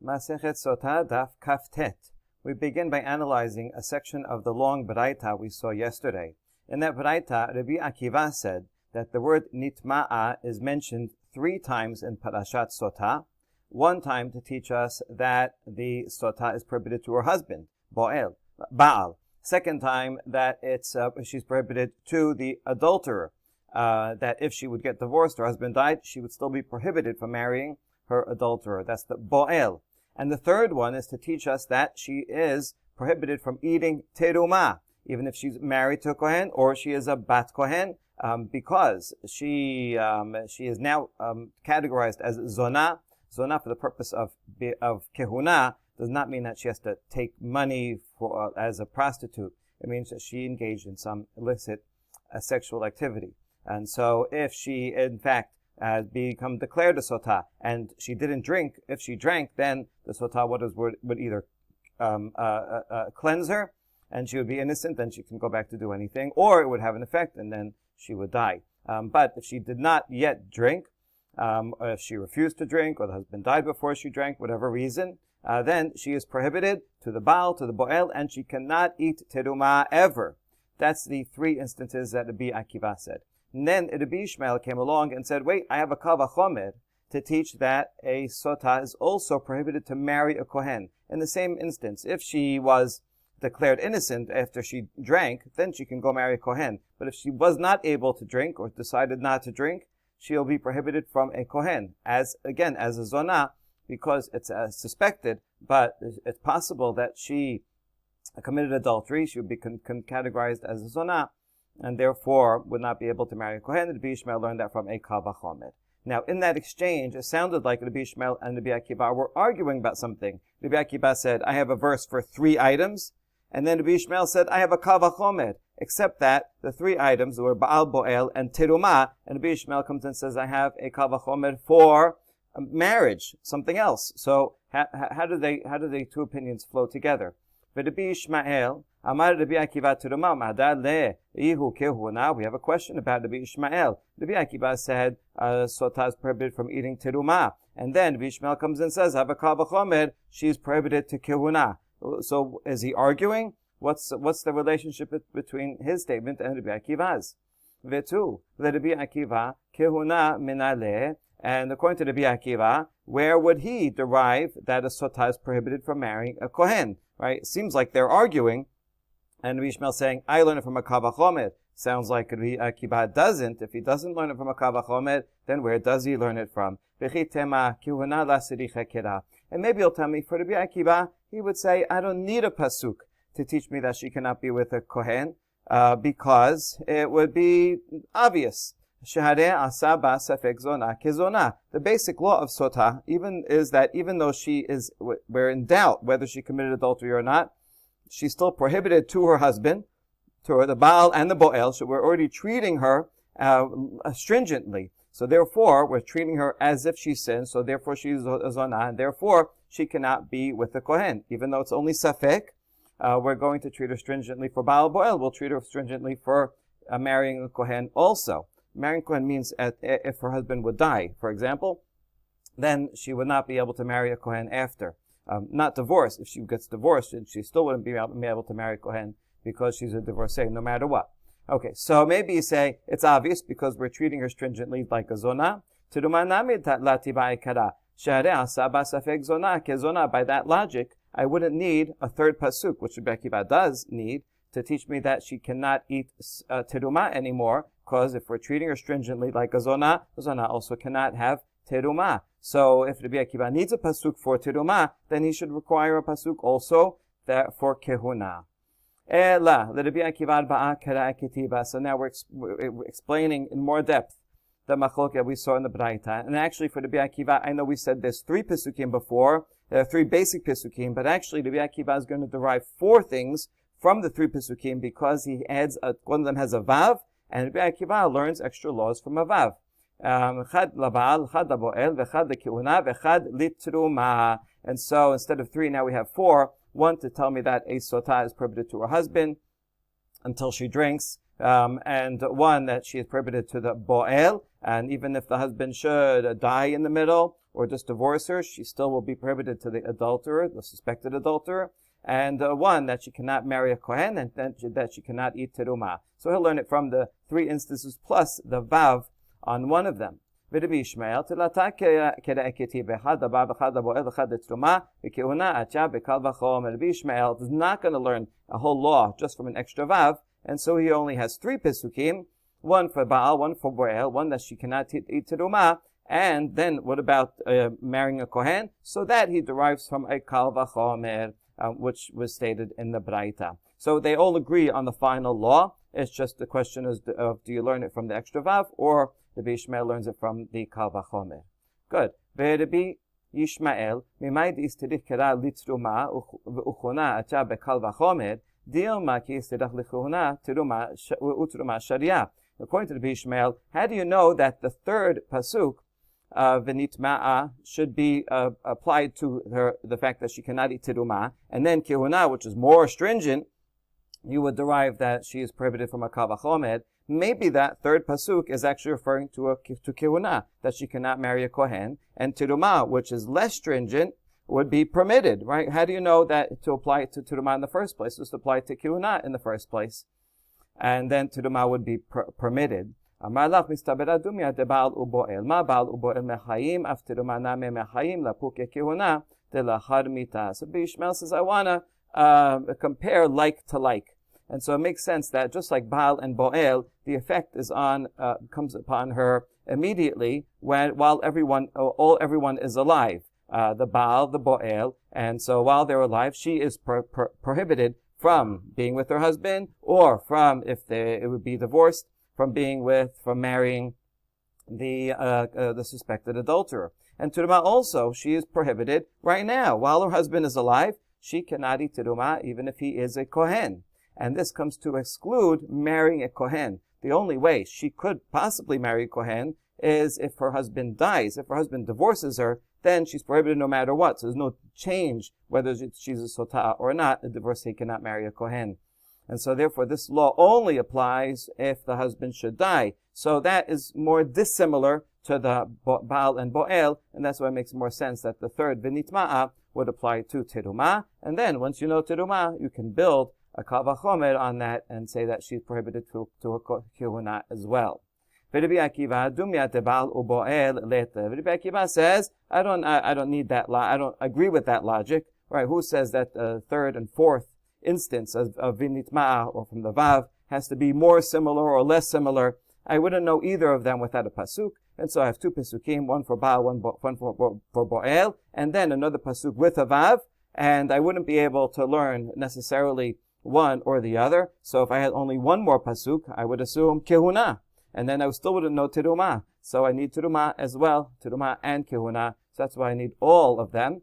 Masechet Sotah Daf Kaftet. We begin by analyzing a section of the long Baraita we saw yesterday. In that Baraita, Rabbi Akiva said that the word nitma'a is mentioned 3 times in Parashat Sotah. 1 time to teach us that the Sotah is prohibited to her husband, Baal. 2nd time that she's prohibited to the adulterer. That if she would get divorced, her husband died, she would still be prohibited from marrying her adulterer. That's the Baal. And the 3rd one is to teach us that she is prohibited from eating terumah, even if she's married to a Kohen or she is a bat Kohen, because she is now categorized as zonah. Zonah for the purpose of kehuna does not mean that she has to take money as a prostitute. It means that she engaged in some illicit sexual activity. And so if she, in fact, become declared a Sotah and she didn't drink, if she drank, then the Sotah would either cleanse her and she would be innocent, then she can go back to do anything, or it would have an effect and then she would die. But if she did not yet drink, or if she refused to drink, or the husband died before she drank, whatever reason, then she is prohibited to the Baal, to the Boel, and she cannot eat terumah ever. That's the 3 instances that Rabbi Akiva said. And then Rabbi Ishmael came along and said, wait, I have a kal vachomer to teach that a Sotah is also prohibited to marry a Kohen. In the same instance, if she was declared innocent after she drank, then she can go marry a Kohen. But if she was not able to drink or decided not to drink, she'll be prohibited from a Kohen, as a zonah, because it's suspected, but it's possible that she committed adultery. She would be categorized as a zonah, and therefore would not be able to marry a Kohen. Rabbi Ishmael learned that from a kal vachomer. Now, in that exchange, it sounded like Rabbi Ishmael and Rabbi Akiva were arguing about something. Rabbi Akiva said, I have a verse for 3 items, and then Rabbi Ishmael said, I have a kal vachomer, except that the 3 items were Baal, Boel, and Terumah, and Rabbi Ishmael comes and says, I have a kal vachomer for marriage, something else. So, how do the 2 opinions flow together? Rabbi Ishmael, Amar Rabbi Akiva Terumah, Ma'adad le Ihu Kehuna. We have a question about Rabbi Ishmael. Rabbi Akiva said, Sotah is prohibited from eating terumah. And then Rabbi Ishmael comes and says, have a kal vachomer, she is prohibited to kehuna. So, is he arguing? What's the relationship between his statement and Rabbi Akiva's? Vetu, Rabbi Akiva, kehuna minale. And according to Rabbi Akiva, where would he derive that a Sotah is prohibited from marrying a Kohen? Right? It seems like they're arguing, and Rabbi Ishmael saying, I learn it from a kal vachomer. Sounds like Rabbi Akiva doesn't. If he doesn't learn it from a kal vachomer, then where does he learn it from? And maybe he'll tell me, for Rabbi Akiva, he would say, I don't need a pasuk to teach me that she cannot be with a Kohen, because it would be obvious. The basic law of Sotah is that even though we're in doubt whether she committed adultery or not, she's still prohibited to her husband, to the Baal and the Boel, so we're already treating her stringently. So therefore, we're treating her as if she sinned, so therefore she's a zonah, and therefore she cannot be with the Kohen. Even though it's only safek, we're going to treat her stringently for Baal Boel. We'll treat her stringently for marrying a Kohen also. Marrying Kohen means if her husband would die, for example, then she would not be able to marry a Kohen after. Not divorce. If she gets divorced, she still wouldn't be able to marry a Kohen because she's a divorcee, no matter what. Okay, so maybe you say it's obvious because we're treating her stringently like a zonah. By that logic, I wouldn't need a 3rd pasuk, which Rabbi Akiva does need, to teach me that she cannot eat terumah anymore, because if we're treating her stringently like a zonah, the zonah also cannot have terumah. So if Rabbi Akiva needs a pasuk for terumah, then he should require a pasuk also for kehuna. So now we're explaining in more depth the machlok that we saw in the Braita. And actually for Rabbi Akiva, I know we said there's 3 pesukim before. There are 3 basic pesukim, but actually Rabbi Akiva is going to derive 4 things from the 3 pesukim because he adds one of them has a vav, and Rabbi Akiva learns extra laws from a vav. And so instead of 3, now we have 4. 1 to tell me that a Sotah is prohibited to her husband until she drinks, and 1 that she is prohibited to the Boel, and even if the husband should die in the middle, or just divorce her, she still will be prohibited to the adulterer, the suspected adulterer. And one, that she cannot marry a Kohen, and that she cannot eat terumah. So he'll learn it from the 3 instances plus the vav on one of them. Rabbi Ishmael does not going to learn a whole law just from an extra vav, and so he only has 3 pesukim, one for Baal, one for Boel, one that she cannot eat terumah, and then what about marrying a Kohen? So that he derives from a kal vachomer, which was stated in the Braita. So they all agree on the final law. It's just the question of do you learn it from the extra vav, or Rabbi Ishmael learns it from the kal vachomer. Good. Rabbi Yishmael, mimayd istirich kera litruma uchona acha bekal vachomer, dilma ki istirach lichuna teruma utruma sharia. According to Rabbi Ishmael, how do you know that the 3rd pasuk, V'nitma'a, should be applied to the fact that she cannot eat terumah, and then kehuna, which is more stringent, you would derive that she is prohibited from a kal vachomer. Maybe that 3rd pasuk is actually referring to kehuna, that she cannot marry a kohen, and terumah, which is less stringent, would be permitted, right? How do you know that to apply it to terumah in the first place? Just apply it to kehuna in the first place, and then terumah would be permitted. אמר לך מסתבר דומיה דבעל ובועל. מה בעל ובועל מחיים, אף תרומה נמי מחיים, לפוקי כהונה, דלאחר מיתה. So Ishmael says, I want to compare like to like. And so it makes sense that just like Baal and Boel, the effect is comes upon her immediately while everyone is alive. The Baal, the Boel, and so while they're alive, she is prohibited from being with her husband, or from, if it would be divorced, from marrying the suspected adulterer. And terumah also, she is prohibited right now. While her husband is alive, she cannot eat terumah even if he is a kohen. And this comes to exclude marrying a kohen. The only way she could possibly marry a kohen is if her husband dies. If her husband divorces her, then she's prohibited no matter what. So there's no change whether she's a Sotah or not. A divorcee cannot marry a kohen. And so therefore this law only applies if the husband should die. So that is more dissimilar to the Baal and Boel, and that's why it makes more sense that the 3rd V'nitma'a would apply to terumah. And then once you know terumah, you can build a kal vachomer on that and say that she's prohibited to a kehuna as well. Rabbi Akiva says, I don't need that I don't agree with that logic. Right? Who says that the 3rd and 4th instance of V'nitma'a, or from the Vav, has to be more similar or less similar? I wouldn't know either of them without a pasuk, and so I have 2 pasukim, one for Baal, one for Boel, and then another pasuk with a Vav, and I wouldn't be able to learn necessarily one or the other. So if I had only one more pasuk, I would assume kehuna, and then I still wouldn't know terumah. So I need terumah as well, terumah and kehuna. So that's why I need all of them,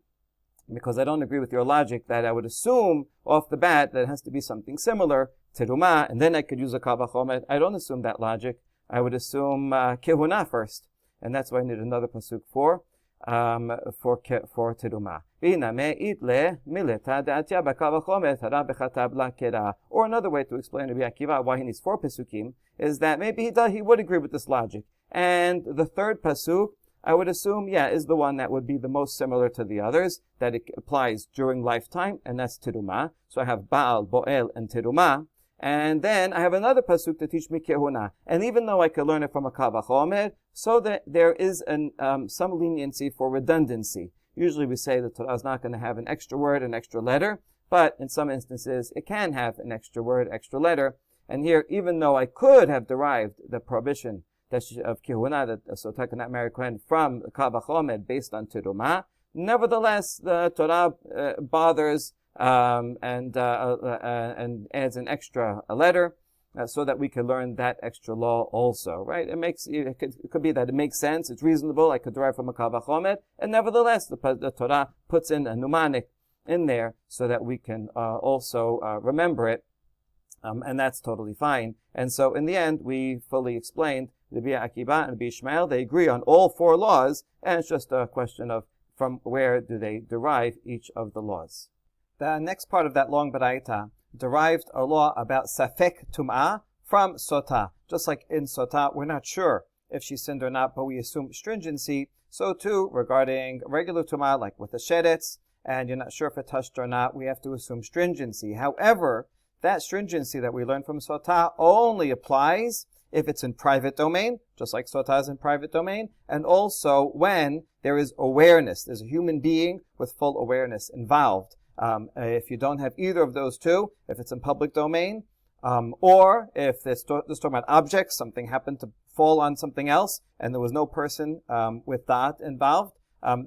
because I don't agree with your logic that I would assume off the bat that it has to be something similar, terumah, and then I could use a kal vachomer. I don't assume that logic. I would assume kehuna first, and that's why I need another pasuk for terumah. Or another way to explain Rabbi Akiva why he needs 4 pasukim is that maybe he would agree with this logic, and the 3rd pasuk, I would assume, is the one that would be the most similar to the others, that it applies during lifetime, and that's terumah. So I have Baal, Boel, and terumah. And then I have another pasuk to teach me kehuna. And even though I could learn it from a kal vachomer, so that there is some leniency for redundancy. Usually we say the Torah is not going to have an extra word, an extra letter, but in some instances it can have an extra word, extra letter. And here, even though I could have derived the prohibition of kehuna, that a Sotah cannot marry kohen, from kal vachomer based on terumah, nevertheless the Torah bothers and adds an extra letter so that we can learn that extra law also, right? It could be that it makes sense, it's reasonable, I could derive from a kal vachomer, and nevertheless the Torah puts in a mnemonic in there so that we can also remember it, and that's totally fine. And so in the end, we fully explained Rabbi Akiva and Rabbi Ishmael, they agree on all 4 laws, and it's just a question of from where do they derive each of the laws. The next part of that long baraita derived a law about safek tum'ah from Sotah. Just like in Sotah, we're not sure if she sinned or not, but we assume stringency. So too, regarding regular tumah, like with the sheretz, and you're not sure if it touched or not, we have to assume stringency. However, that stringency that we learned from Sotah only applies if it's in private domain, just like Sotah is in private domain, and also when there is awareness. There's a human being with full awareness involved. If you don't have either of those two, if it's in public domain, or if this talking about objects, something happened to fall on something else, and there was no person with that involved,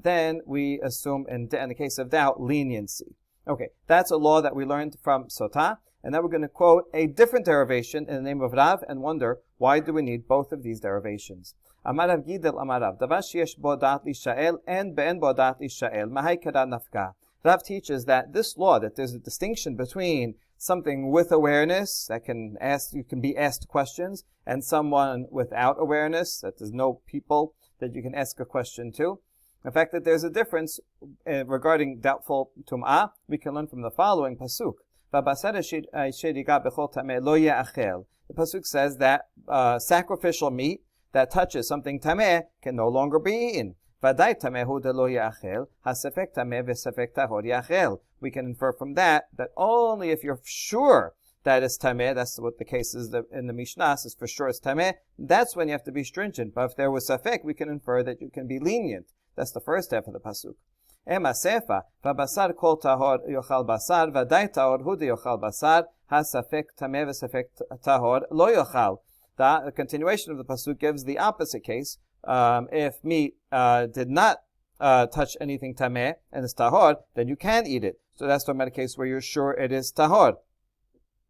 then we assume, in the case of doubt, leniency. Okay, that's a law that we learned from Sotah, and now we're going to quote a different derivation in the name of Rav and wonder, why do we need both of these derivations? Amar Rav Gidel Amar Rav, davar sheyesh bo da'at lishael, en be'en bo da'at lishael, mahai kara nafka. Rav teaches that this law, that there's a distinction between something with awareness that you can be asked questions, and someone without awareness, that there's no people that you can ask a question to. The fact that there's a difference regarding doubtful tum'ah, we can learn from the following pasuk. The pasuk says that sacrificial meat that touches something tameh can no longer be eaten. We can infer from that only if you're sure that it's tameh, that's what the case is in the Mishnah, is for sure it's tameh, that's when you have to be stringent. But if there was safek, we can infer that you can be lenient. That's the first half of the pasuk. Ema sefa, v'basar kol tahor yochal basar, v'day tahor hu yochal basar, ha-safek tameh v'safek tahor lo yochal. The continuation of the pasuk gives the opposite case. If meat did not touch anything tameh and it's tahor, then you can eat it. So that's talking about a case where you're sure it is tahor.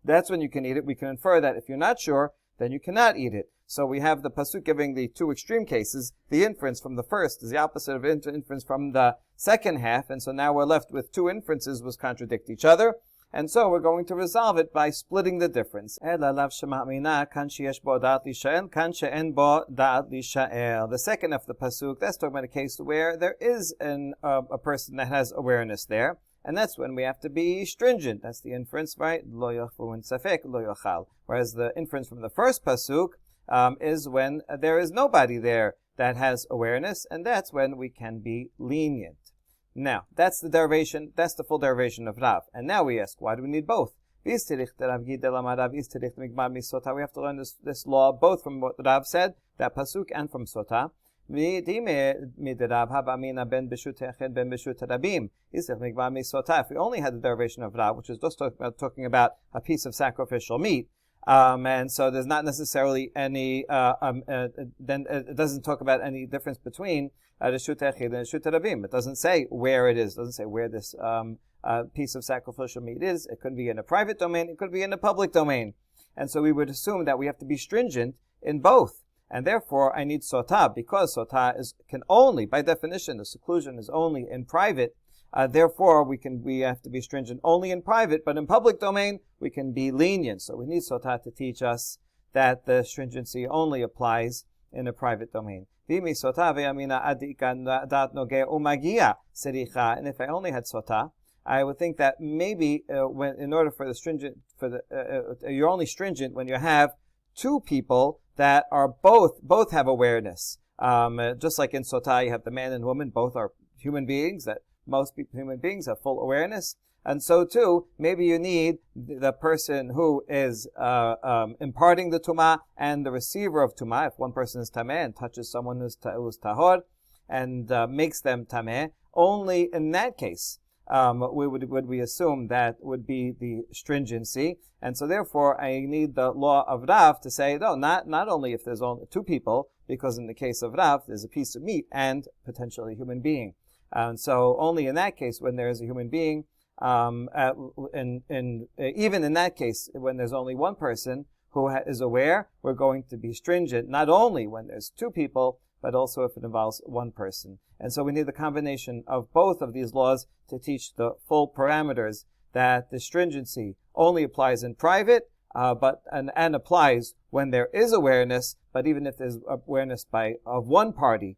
That's when you can eat it. We can infer that if you're not sure, then you cannot eat it. So we have the pasuk giving the two extreme cases. The inference from the first is the opposite of inference from the second half, and so now we're left with two inferences which contradict each other. And so we're going to resolve it by splitting the difference. The second of the pasuk, that's talking about a case where there is a person that has awareness there, and that's when we have to be stringent. That's the inference, right? Whereas the inference from the first pasuk is when there is nobody there that has awareness, and that's when we can be lenient. Now, that's the derivation, that's the full derivation of Rav. And now we ask, why do we need both? We have to learn this law both from what Rav said, that pasuk, and from Sotah. If we only had the derivation of Rav, which is just talking about a piece of sacrificial meat, and so there's not necessarily any, then it doesn't talk about any difference between Reshut Echid and Reshut Rabim. It doesn't say where it is. It doesn't say where this piece of sacrificial meat is. It could be in a private domain. It could be in a public domain. And so we would assume that we have to be stringent in both. And therefore, I need Sotah, because Sotah can only, by definition, the seclusion is only in private. Therefore, we have to be stringent only in private, but in public domain, we can be lenient. So we need Sotah to teach us that the stringency only applies in a private domain. And if I only had Sotah, I would think that maybe in order for the stringent, you're only stringent when you have two people that are both have awareness. Just like in Sotah, you have the man and woman, both are human beings, that most human beings have full awareness. And so too, maybe you need the person who is imparting the tumah and the receiver of tumah. If one person is tameh and touches someone who's tahor and makes them tameh, only in that case would we assume that would be the stringency. And so therefore, I need the law of Rav to say, no, not only if there's only two people, because in the case of Rav, there's a piece of meat and potentially a human being. And so only in that case, when there is a human being, even in that case, when there's only one person who is aware, we're going to be stringent, not only when there's two people, but also if it involves one person. And so we need the combination of both of these laws to teach the full parameters that the stringency only applies in private, and applies when there is awareness, but even if there's awareness of one party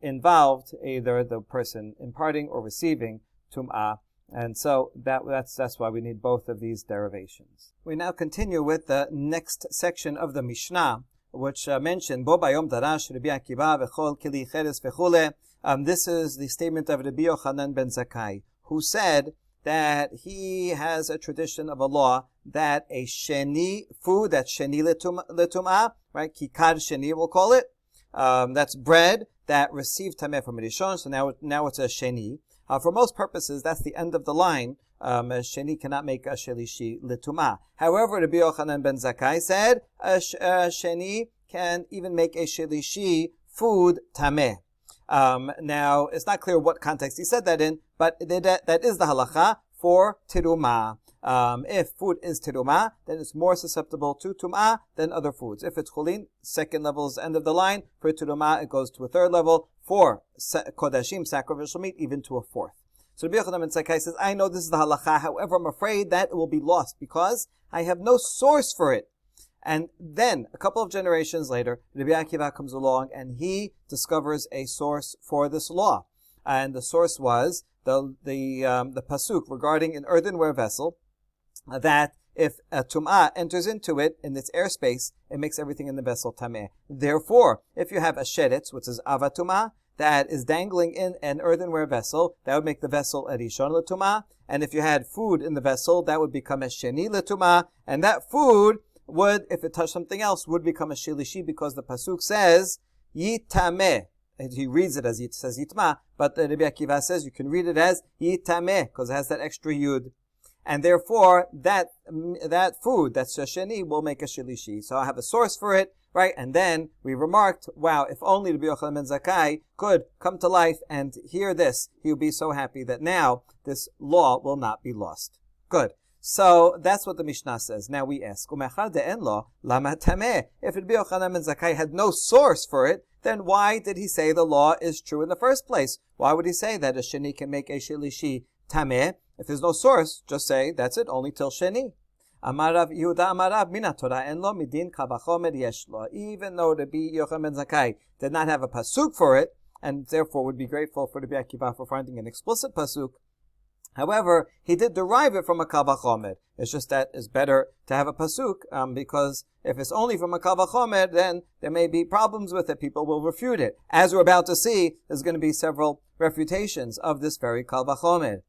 involved, either the person imparting or receiving tum'ah. And so that's why we need both of these derivations. We now continue with the next section of the Mishnah, which mentioned Bo Bayom Darash Rabbi Akiva v'chol kili cheres v'chule. This is the statement of Rabbi Yochanan ben Zakkai, who said that he has a tradition of a law that a sheni food, that's sheni letumah, right? Kikar sheni, we'll call it. That's bread that received tameh from Rishon, so now it's a sheni. For most purposes, that's the end of the line. A sheni cannot make a shelishi letumah. However, Rabbi Yochanan ben Zakkai said a sheni can even make a shelishi food tameh. Now, it's not clear what context he said that in, but that is the halacha for tirumah. If food is tirumah, then it's more susceptible to tum'ah than other foods. If it's chulin, second level is the end of the line. For tirumah, it goes to a third level. For kodashim, sacrificial meat, even to a fourth. So Rabbi Yochanan ben Zakkai says, I know this is the halacha, however, I'm afraid that it will be lost because I have no source for it. And then, a couple of generations later, Rabbi Akiva comes along and he discovers a source for this law. And the source was the pasuk regarding an earthenware vessel, that if a tum'ah enters into it, in its airspace, it makes everything in the vessel tameh. Therefore, if you have a sheretz, which is avatumah, that is dangling in an earthenware vessel, that would make the vessel a rishon letumah. And if you had food in the vessel, that would become a sheni letumah. And that food would, if it touched something else, would become a shilishi, because the pasuk says yitameh. He reads it as it says yitma, but the Rabbi Akiva says you can read it as yitameh because it has that extra yud, and therefore that food, that's sheni, will make a shilishi. So I have a source for it, right? And then we remarked, wow, if only Rabbi Yochanan ben Zakkai could come to life and hear this, he would be so happy that now this law will not be lost. Good. So that's what the Mishnah says. Now we ask, if Rabbi Yochanan ben Zakkai had no source for it, then why did he say the law is true in the first place? Why would he say that a sheni can make a shilishi tameh? If there's no source, just say, that's it, only till sheni. Amarav Yehuda Amarav mina Torah en lo midin kavachomer yesh lo. Even though Rabbi Yochanan ben Zakkai did not have a pasuk for it, and therefore would be grateful for Rabbi Akiva for finding an explicit pasuk, however, he did derive it from a kal vachomer. It's just that it's better to have a pasuk, because if it's only from a kal vachomer, then there may be problems with it. People will refute it. As we're about to see, there's going to be several refutations of this very kal vachomer.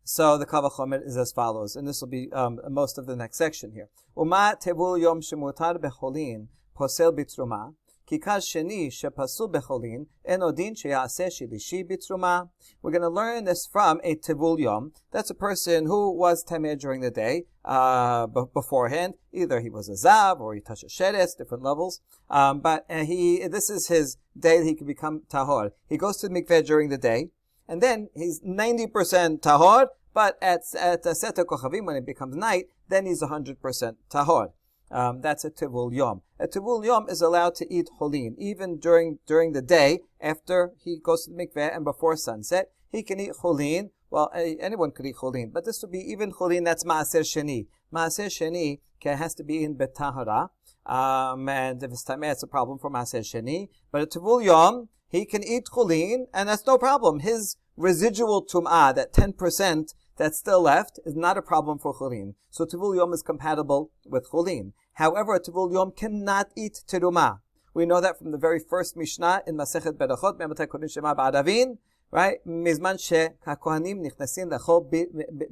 So the kal vachomer is as follows, and this will be most of the next section here. Uma tevul yom shemutar becholin posel bitruma. Kikar sheni shepasul becholin enodin sheyaseh shilishi bitruma. We're going to learn this from a tevul yom. That's a person who was tameh during the day beforehand. Either he was a zav or he touched a sheretz, different levels. But this is his day that he can become tahor. He goes to the mikveh during the day, and then he's 90% tahor. But at Sotah Kochavim, when it becomes night, then he's 100% tahor. That's a tivul yom. A tivul yom is allowed to eat cholin even during the day after he goes to the mikveh and before sunset. He can eat cholin. Well, anyone could eat cholin, but this would be even cholin that's maaser sheni. Maaser sheni has to be in betahara, and if it's tameh, it's a problem for maaser sheni. But a tivul yom, he can eat cholin, and that's no problem. His residual tum'ah, that 10% that's still left, is not a problem for cholin. So tivul yom is compatible with cholin. However, a tivul yom cannot eat terumah. We know that from the very first Mishnah in Masechet Berachot, Me'amatei Korin Shema Ba'adavin, right? Mizman she kohanim nichnasin lechol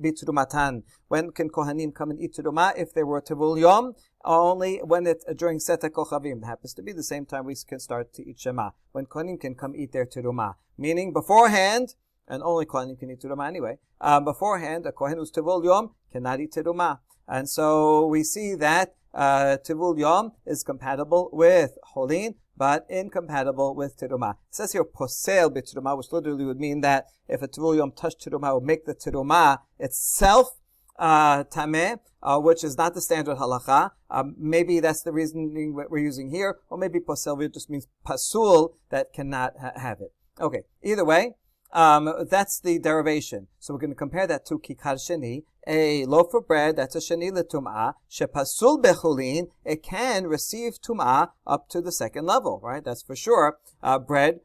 bitrumatan. When can kohanim come and eat terumah? If they were tivul yom, only when during Sotah Kochavim. It happens to be the same time we can start to eat Shema. When kohanim can come eat their terumah. Meaning beforehand, and only kohanim can eat terumah anyway. Beforehand, a kohen who's tivul yom cannot eat terumah, and so we see that tivul yom is compatible with cholin, but incompatible with terumah. It says here posel b'terumah, which literally would mean that if a tivul yom touched terumah, would make the terumah itself tameh, which is not the standard halacha. Maybe that's the reasoning we're using here, or maybe posel just means pasul, that cannot have it. Okay, either way. That's the derivation. So we're going to compare that to kikar sheni, a loaf of bread that's a sheni letum'ah, shepasul becholin, it can receive tum'ah up to the second level, right? That's for sure. Bread,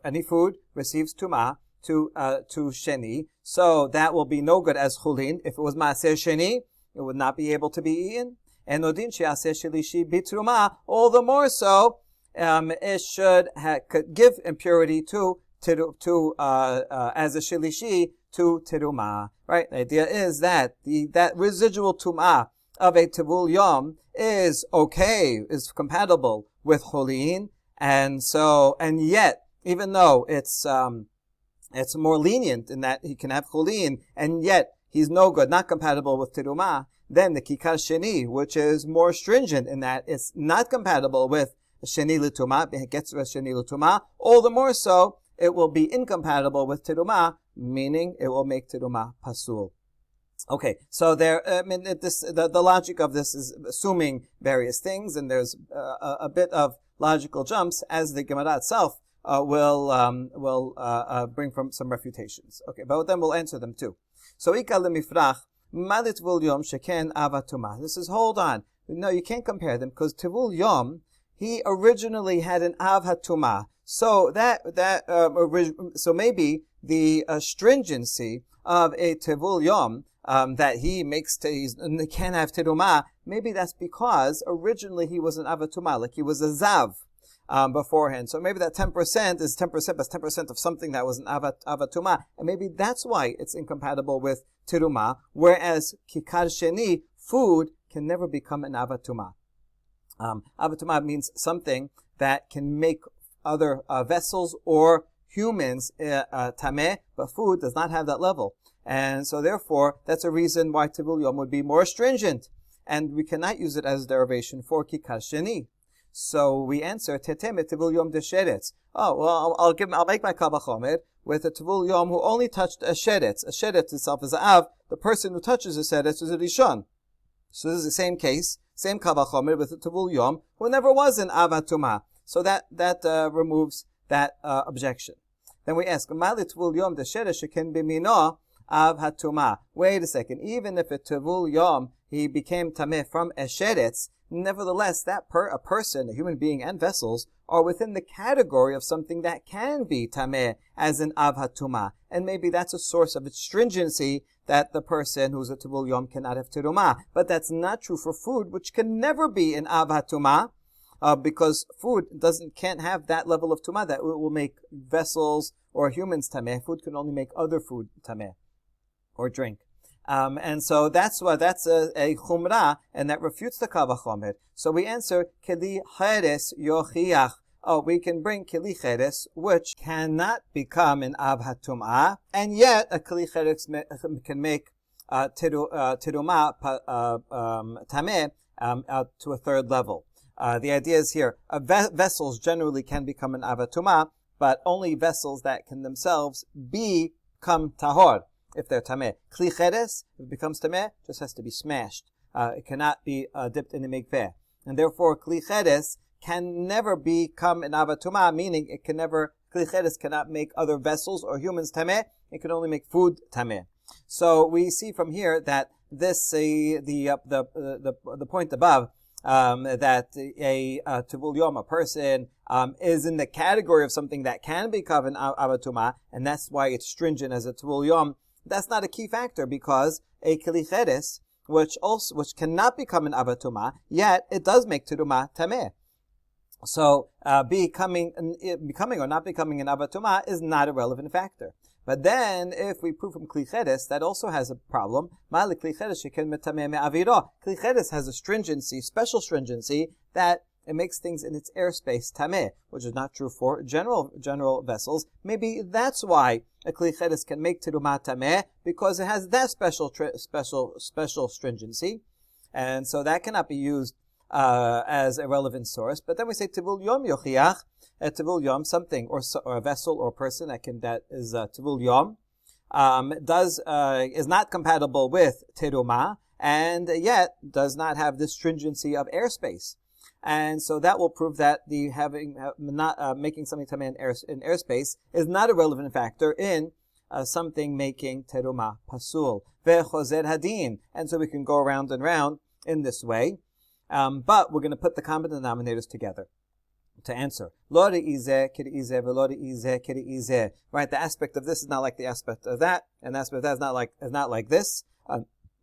any food receives tum'ah to sheni, so that will be no good as chulin. If it was maaser sheni, it would not be able to be eaten. enodin she'aseh shelishi bitruma, all the more so, it should could give impurity as a shilishi to teruma. Right? The idea is that that residual tum'ah of a tivul yom is okay, is compatible with cholin, and yet, even though it's more lenient in that he can have cholin, and yet he's no good, not compatible with teruma, then the kikar sheni, which is more stringent in that it's not compatible with sheni l'tumah, gets sheni l'tumah, all the more so, it will be incompatible with teruma, meaning it will make teruma pasul. Okay, so the logic of this is assuming various things, and there's a bit of logical jumps as the Gemara itself will bring from some refutations. Okay, but then we'll answer them too. So ikal lemifrach malit tivul yom sheken avatuma. This is, hold on, no, you can't compare them because tivul yom, he originally had an avhatuma. So so maybe the stringency of a tivul yom that he can't have teruma, maybe that's because originally he was an avatuma, like he was a zav beforehand. So maybe that 10% is 10%, but 10% of something that was an avatuma, and maybe that's why it's incompatible with teruma, whereas kikar sheni, food, can never become an avatuma. Avatuma means something that can make other vessels or humans tameh, but food does not have that level. And so therefore, that's a reason why tivul yom would be more stringent. And we cannot use it as a derivation for kikar sheni. So we answer, tetem et tivul yom de sheretz. Oh, well, I'll make my kal vachomer with a tivul yom who only touched a sheretz. A sheretz itself is a av. The person who touches a sheretz is a rishon. So this is the same case, same kal vachomer with a tivul yom who never was an avatuma. So that removes that objection. Then we ask, mali tivul yom de sheretz sheken b'mino av hatuma. Wait a second. Even if a tivul yom he became tameh from a sheretz, nevertheless, a person, a human being, and vessels are within the category of something that can be tameh as an av hatuma, and maybe that's a source of its stringency that the person who's a tivul yom cannot have teruma. But that's not true for food, which can never be an av hatuma, because food can't have that level of tuma that it will make vessels or humans tameh. Food can only make other food tameh or drink. And so that's a chumrah, and that refutes the kal vachomer. So we answer, keli cheres yochiach. Oh, we can bring keli cheres, which cannot become an av hatum'ah, and yet a keli cheres can make teruma tameh to a third level. The idea is here, vessels generally can become an av hatum'ah, but only vessels that can themselves become tahor. If they're tameh. Kli cheres, if it becomes tameh, just has to be smashed. It cannot be dipped in the mikveh. And therefore, kli cheres can never become an avatuma, meaning kli cheres cannot make other vessels or humans tameh. It can only make food tameh. So we see from here that this, the point above, that a tivul yom, a person, is in the category of something that can become an avatuma, and that's why it's stringent as a tivul yom. That's not a key factor, because a keli cheres, which cannot become an avatuma, yet it does make teruma tameh. So becoming or not becoming an avatuma is not a relevant factor. But then, if we prove from kli cheres, that also has a problem. Ma'ale kli cheres sheken metameh me'aviro. Kli cheres has a stringency, special stringency, that it makes things in its airspace tameh, which is not true for general vessels. Maybe that's why a kli cheres can make teruma tameh, because it has that special stringency, and so that cannot be used as a relevant source. But then we say tivul yom yochiach, a tivul yom, something or a vessel or person that is tivul yom, is not compatible with teruma, and yet does not have the stringency of airspace. And so that will prove that the making something tameh in airspace is not a relevant factor in something making teruma pasul. Ve'chozer hadin. And so we can go around and round in this way. But we're going to put the common denominators together to answer. Lo re'izeh k're'izeh ve'lo re'izeh k're'izeh. Right? The aspect of this is not like the aspect of that, and the aspect of that is not like this.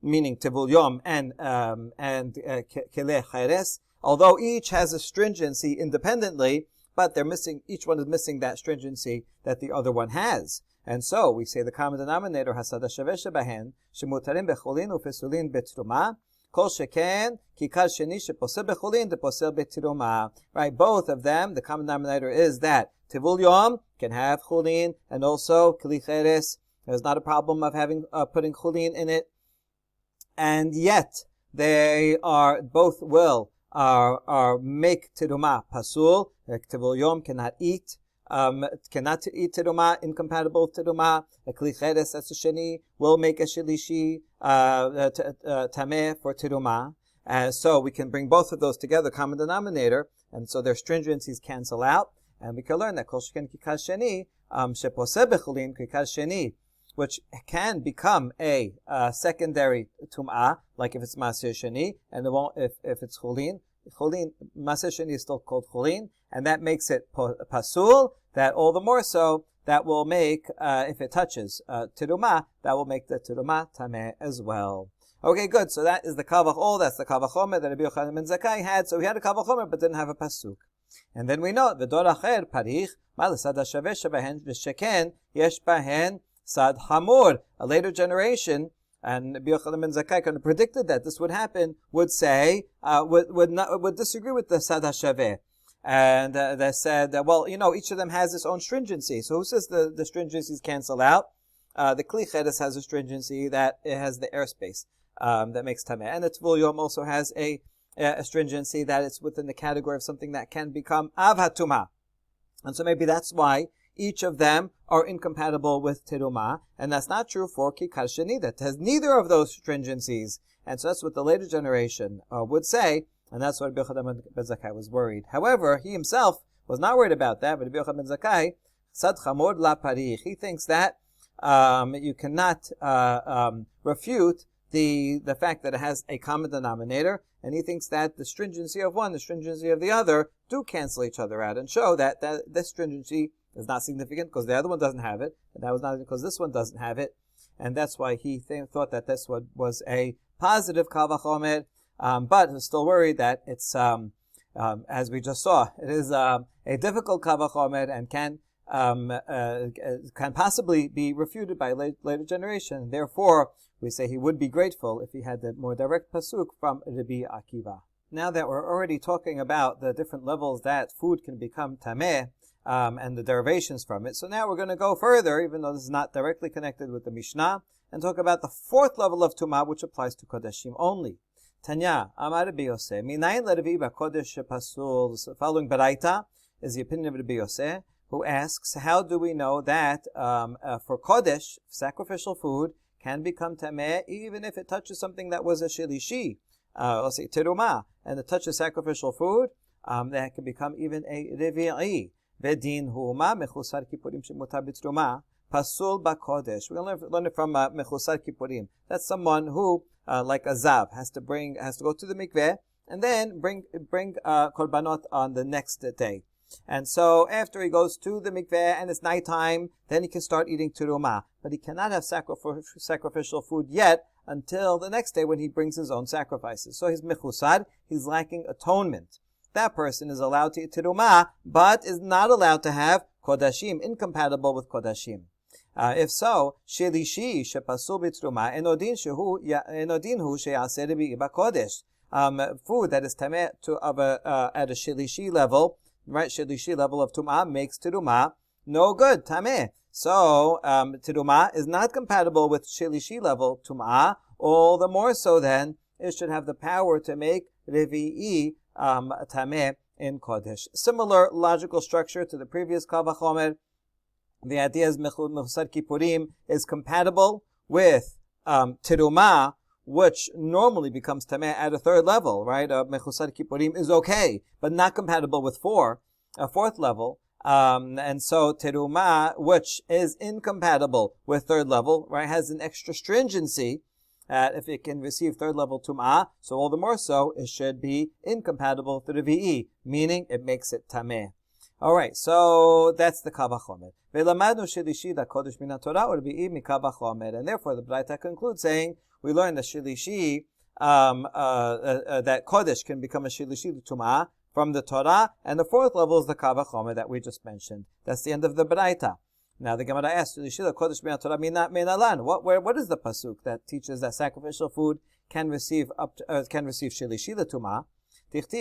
meaning tivul yom and keleh chayres, although each has a stringency independently, but they're missing. Each one is missing that stringency that the other one has. And so we say the common denominator hasada shaveh shebahen shemutarim bechulin ufesulin betruma kol sheken kikar sheni sheposel bechulin deposel betruma. Right, both of them. The common denominator is that tivul yom can have chulin and also kli cheres. There's not a problem of having putting chulin in it, and yet they are both will make teruma pasul. Tivul yom cannot eat teruma, incompatible with teruma. A kli cheres, that's a sheni, will make a shilishi tameh for teruma. So we can bring both of those together, common denominator, and so their stringencies cancel out, and we can learn that kol sheken kikar sheni sheposeh bechulin kikar sheni, which can become a secondary tum'ah, like if it's Maser Sheni, and it won't if it's Chulin. Maser Sheni is still called Chulin, and that makes it Pasul, that all the more so, that will make, if it touches Tirumah, that will make the Tirumah Tameh as well. Okay, good. So that is the Kavach that's the Kavachomer that Rabbi Yochanan ben Zakkai had. So he had a Kavachomer, but didn't have a Pasuk. And then we know, V'dor Acher Parich, Ma'al Sada Shaveh Shebahen V'sheken Yesh Bahen Sad Hamur, a later generation, and Rabbi Yochanan ben Zakkai kind of predicted that this would happen, would say, would disagree with the Sad HaShaveh. And they said, well, each of them has its own stringency. So who says the stringencies cancel out? The Kli Cheres has a stringency that it has the airspace that makes Tameh. And the Tvul Yom also has a stringency that it's within the category of something that can become Av HaTumah. And so maybe that's why each of them are incompatible with teruma, and that's not true for kikar sheni, that has neither of those stringencies. And so that's what the later generation would say, and that's what Rabbi Yochanan ben Zakkai was worried. However, he himself was not worried about that, but Rabbi Yochanan ben Zakkai, sad chamor la parich, he thinks that you cannot refute the fact that it has a common denominator, and he thinks that the stringency of one, the stringency of the other, do cancel each other out, and show that this stringency is not significant because the other one doesn't have it, and that was not because this one doesn't have it, and that's why he thought that this one was a positive Kal Vachomer, but was still worried that it's, as we just saw, it is a difficult Kal Vachomer and can possibly be refuted by a later generation. Therefore, we say he would be grateful if he had the more direct pasuk from Rabbi Akiva. Now that we're already talking about the different levels that food can become tameh, and the derivations from it. So now we're going to go further, even though this is not directly connected with the Mishnah, and talk about the fourth level of Tumah, which applies to Kodeshim only. Tanya, Amar Rabbi Yosef, Minayin leRavi b'Kodesh Pasul. The following Baraita is the opinion of Rabbi Yosef, who asks, how do we know that for Kodesh, sacrificial food, can become Tameh, even if it touches something that was a Shilishi, let's say Terumah, and it touches sacrificial food, that can become even a Revi'i. Vedin huma mechusar kippurim shemutar b'truma pasul bakodesh. We're going to learn it from mechusar kippurim. That's someone who, like a zav, has to go to the mikveh and then bring korbanot on the next day. And so after he goes to the mikveh and it's nighttime, then he can start eating teruma. But he cannot have sacrificial food yet until the next day when he brings his own sacrifices. So he's mechusar, he's lacking atonement. That person is allowed to eat teruma, but is not allowed to have kodashim, incompatible with kodashim. If so, shelishi shepasul b'teruma enodin hu sheyaseh rebi'i b'kodesh. Food that is tameh at a shelishi level, right? Shelishi level of tumah makes teruma no good, tameh. So teruma is not compatible with shelishi level tumah. All the more so, then it should have the power to make revi'i tameh in Kodesh. Similar logical structure to the previous Kal Vachomer. The idea is Mechusar Kippurim is compatible with Teruma, which normally becomes Tameh at a third level, right? Mechusar Kippurim is okay, but not compatible with a fourth level. And so Teruma, which is incompatible with third level, right, has an extra stringency. If it can receive third level tum'ah, so all the more so, it should be incompatible with the revi'i, meaning it makes it tameh. Alright, so that's the Kal Vachomer. Ve'lamadnu shelishi lakodesh min haTorah u'revi'i mikal vachomer. And therefore the Braita concludes saying, we learned that shilishi, that kodesh can become a shilishi l'tumah from the Torah, and the fourth level is the kal vachomer that we just mentioned. That's the end of the Baraita. Now the Gemara asks, what is the pasuk that teaches that sacrificial food can receive shilishi l'tumah? Pasuk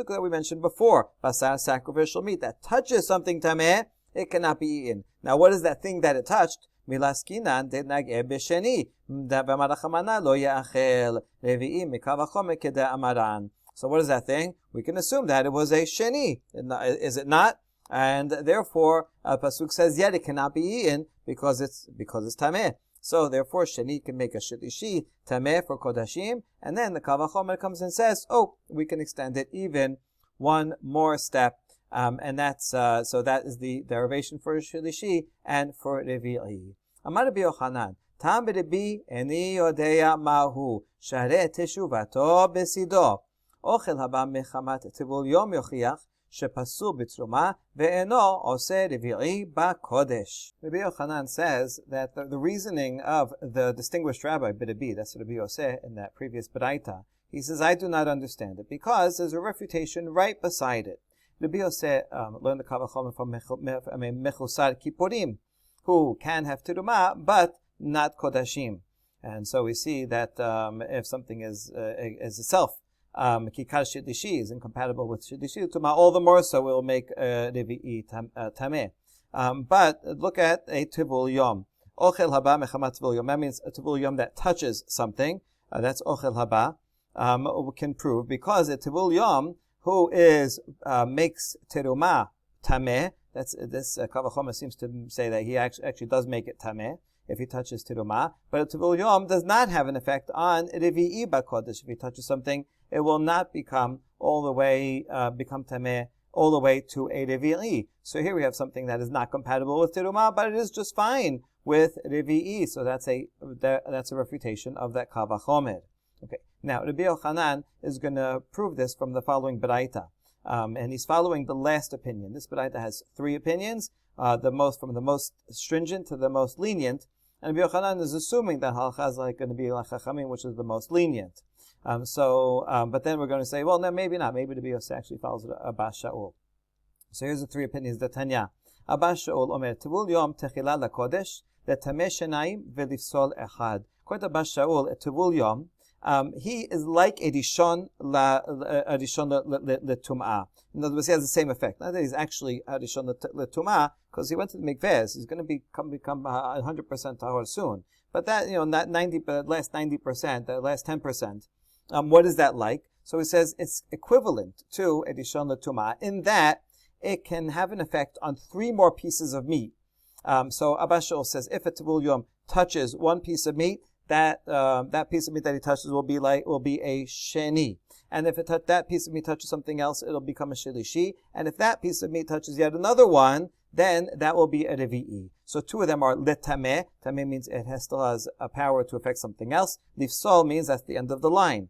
that we mentioned before, basar, sacrificial meat that touches something tameh, it cannot be eaten. Now what is that thing that it touched? Milaskinan denageh b'sheni, v'marachamana lo ya'achel, revi'im mikav hachomer kedeh amaran. So what is that thing? We can assume that it was a sheni. Is it not? And therefore, pasuk says, yet it cannot be eaten because it's tameh. So therefore, sheni can make a shilishi tameh for kodashim, and then the kal vachomer comes and says, oh, we can extend it even one more step, and that's so that is the derivation for shilishi and for revi'i. Amar Rabbi Yochanan, tam b'Rabbi eni yodeya mahu shareh teshuvato besido ochel haba mechamat tivul yom yochiach shepasul b'truma ve'eno oseh revi'i ba'kodesh. Rabbi Yochanan says that the reasoning of the distinguished rabbi B'Rabbi, that's Rabbi Yosef in that previous Baraita, he says, I do not understand it because there's a refutation right beside it. Rabbi Yosef learned the kal vachomer from mechusar kippurim, who can have teruma but not kodashim, and so we see that if something is itself kikar shilishi is incompatible with shilishi tuma, all the more so it will make revi'i tameh. But look at a tivul yom. Ochel haba mechamat tivul yom. That means a tivul yom that touches something. That's ochel haba. We can prove because a tivul yom who is makes teruma tameh. That's this kal vachomer seems to say that he actually does make it tameh if he touches teruma, but a tivul yom does not have an effect on revi'i b'kodesh. If he touches something, it will not become all the way become tameh all the way to a revi'i. So here we have something that is not compatible with teruma, but it is just fine with revi'i. So that's a refutation of that kal vachomer. Okay. Now Rabbi Yochanan is going to prove this from the following Baraita, and he's following the last opinion. This Baraita has three opinions, from the most stringent to the most lenient. And Rabbi Yochanan is assuming that halacha is going to be like Chachamim, which is the most lenient. But then we're going to say, well, no, maybe not. Maybe Rabbi Yosef actually follows Abba Shaul. So here's the three opinions. The Tanya. Abba Shaul omer, Tivul yom techila lakodesh, letameh shenayim velifsol echad. According to Abba Shaul, Tivul yom, he is like a rishon letum'ah. In other words, he has the same effect. Not that he's actually a rishon letum'ah, because he went to the mikveh. He's going to become 100% tahor soon. But that, not 90%, last 90%, the last 10%. What is that like? So he says it's equivalent to a rishon letum'ah in that it can have an effect on 3 more pieces of meat. So Abba Shaul says if a tivul yom touches one piece of meat, that piece of meat that he touches will be a sheni, and if that piece of meat touches something else, it'll become a shilishi, and if that piece of meat touches yet another one, then that will be a revi'i. So 2 of them are letameh. Tameh means it still has a power to affect something else. Lifsol means that's the end of the line.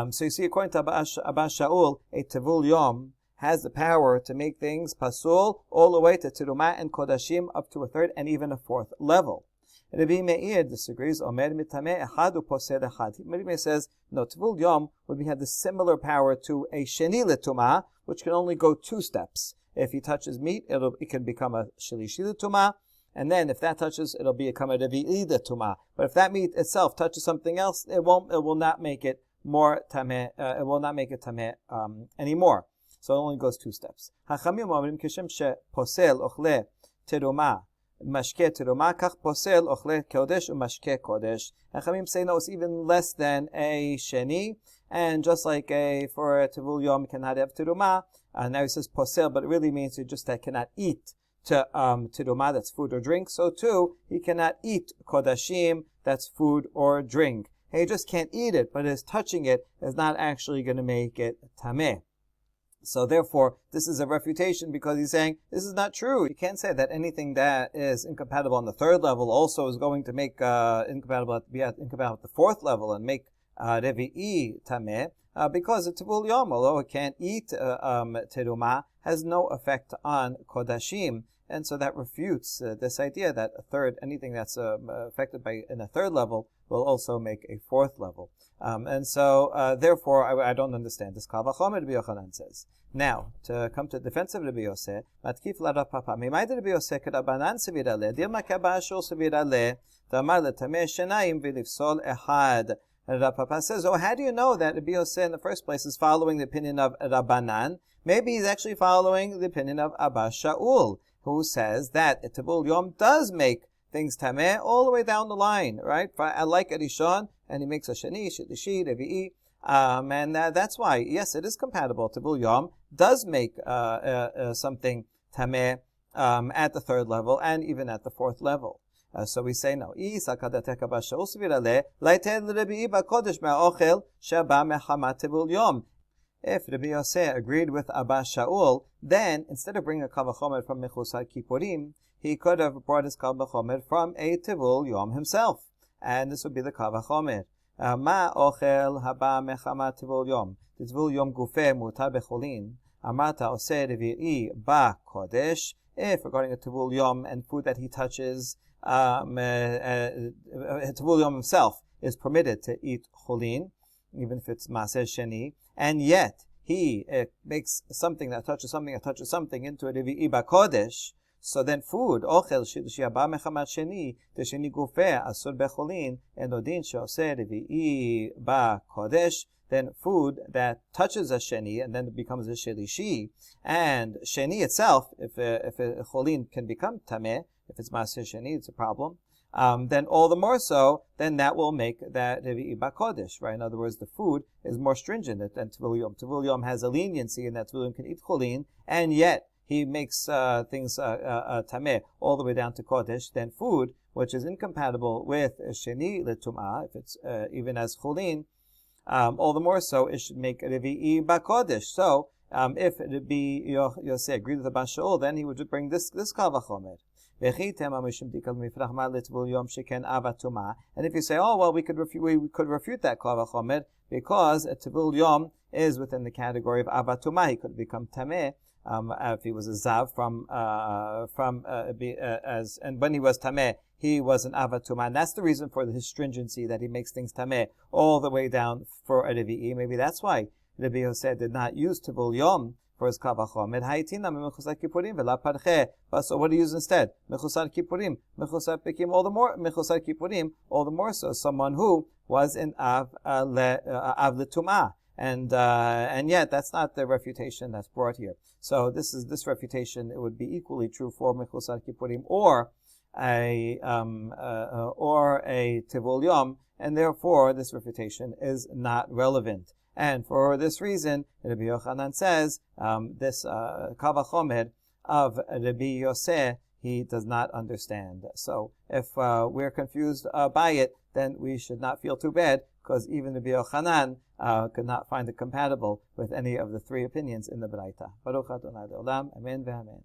So you see, according to Abba Shaul, a tivul yom has the power to make things pasul all the way to teruma and kodashim up to a 3rd and even a 4th level. Rabbi Meir disagrees. Omer mitameh echad uposel echad. Rabbi Meir says, no, tivul yom would have the similar power to a sheni letumah, which can only go 2 steps. If he touches meat, it can become a shilishi letumah, and then if that touches, it'll become a revi'i letumah. But if that meat itself touches something else, it will not make it more tameh. It will not make it tameh anymore. So it only goes 2 steps. Hachamim omrim kishem she posel ochle teruma. Mashke teruma kach posel ochle kodesh umashke kodesh. Hachamim say no, it's even less than a sheni, and just like for a tivul yom cannot have teruma. Now he says posel, but it really means he just cannot eat teruma, that's food or drink. So too, he cannot eat kodashim, that's food or drink. He just can't eat it, but his touching it is not actually going to make it tameh. So therefore, this is a refutation because he's saying this is not true. You can't say that anything that is incompatible on the 3rd level also is going to make incompatible at the 4th level and make revi'i tameh, because the tivul yom, although it can't eat teruma, has no effect on kodashim, And so that refutes this idea that anything that's affected by in a third level will also make a fourth level. Therefore, I don't understand this. Kal v'chomer, Rabbi Yochanan says. Now, to come to the defense of Rabbi Yosef, matkif la Rav Papa. Mimai de Rabbi Yosef k'Rabbanan sevir aleh, dilma k'Abba sevir aleh, damar letameh shenayim v'lifsol ehad. And Rav Papa says, how do you know that Rabbi Yosef in the first place is following the opinion of Rabbanan? Maybe he's actually following the opinion of Abba Shaul, who says that Tevul Yom does make things tameh all the way down the line, right? Like Rishon, and he makes a Shani, Shlishi, Revi'i, and that's why, yes, it is compatible. Tevul Yom does make something tameh at the third level and even at the fourth level. So we say no. If Rabbi Yosef agreed with Abba Shaul, then instead of bringing a kal v'chomer from Mechusar Kippurim, he could have brought his kal v'chomer from a Tevul Yom himself, and this would be the kal v'chomer. Ma ochel haba mechama Tevul Yom. Tevul Yom gufeh mutar becholin. Amata oseh revi'i ba kodesh. If regarding a Tevul Yom and food that he touches, Tevul Yom himself is permitted to eat cholin, even if it's Maaseh Sheni, and yet he makes something that touches something into a Revi'i B'Kodesh, so then food, Ochel Shi'aba Mechamat Sheni, Tesheni Gufeh Asur Becholin, and Odin She'oseh Revi'i B'Kodesh, then food that touches a Sheni and then it becomes a Shelishi, and Sheni itself, if a Cholin can become Tameh, if it's Maaseh Sheni, it's a problem. Then all the more so, then that will make that Revi'i B'Kodesh, right? In other words, the food is more stringent than Tevul Yom. Tevul Yom has a leniency in that Tevul Yom can eat cholin, and yet he makes things tameh all the way down to Kodesh. Then food, which is incompatible with Sheni L'Tum'ah, if it's even as cholin, all the more so, it should make Revi'i B'Kodesh. So, if Rabbi Yosef agreed with Abba Shaul, then he would bring this kal v'chomer. And if you say, we could refute that kal v'chomer because Tevul Yom is within the category of avatuma. He could become tameh if he was a zav and when he was tameh, he was an avatuma, and that's the reason for his stringency, that he makes things tameh all the way down for a revi'i. Maybe that's why Rabbi Yosef did not use Tevul Yom for his kal v'chomer. So what do you use instead? Mechusar Kippurim, Mechusar Pekim, all the more Mechusar Kippurim, all the more so someone who was in Av L'Tum'ah. And yet that's not the refutation that's brought here. So this refutation, it would be equally true for Mechusar Kippurim or a Tevul Yom, and therefore this refutation is not relevant. And for this reason, Rabbi Yochanan says this kal v'chomer of Rabbi Yosef he does not understand. So if we're confused by it, then we should not feel too bad, because even Rabbi Yochanan could not find it compatible with any of the three opinions in the Braita. Baruch Adonai Le'olam, Amen ve'Amen.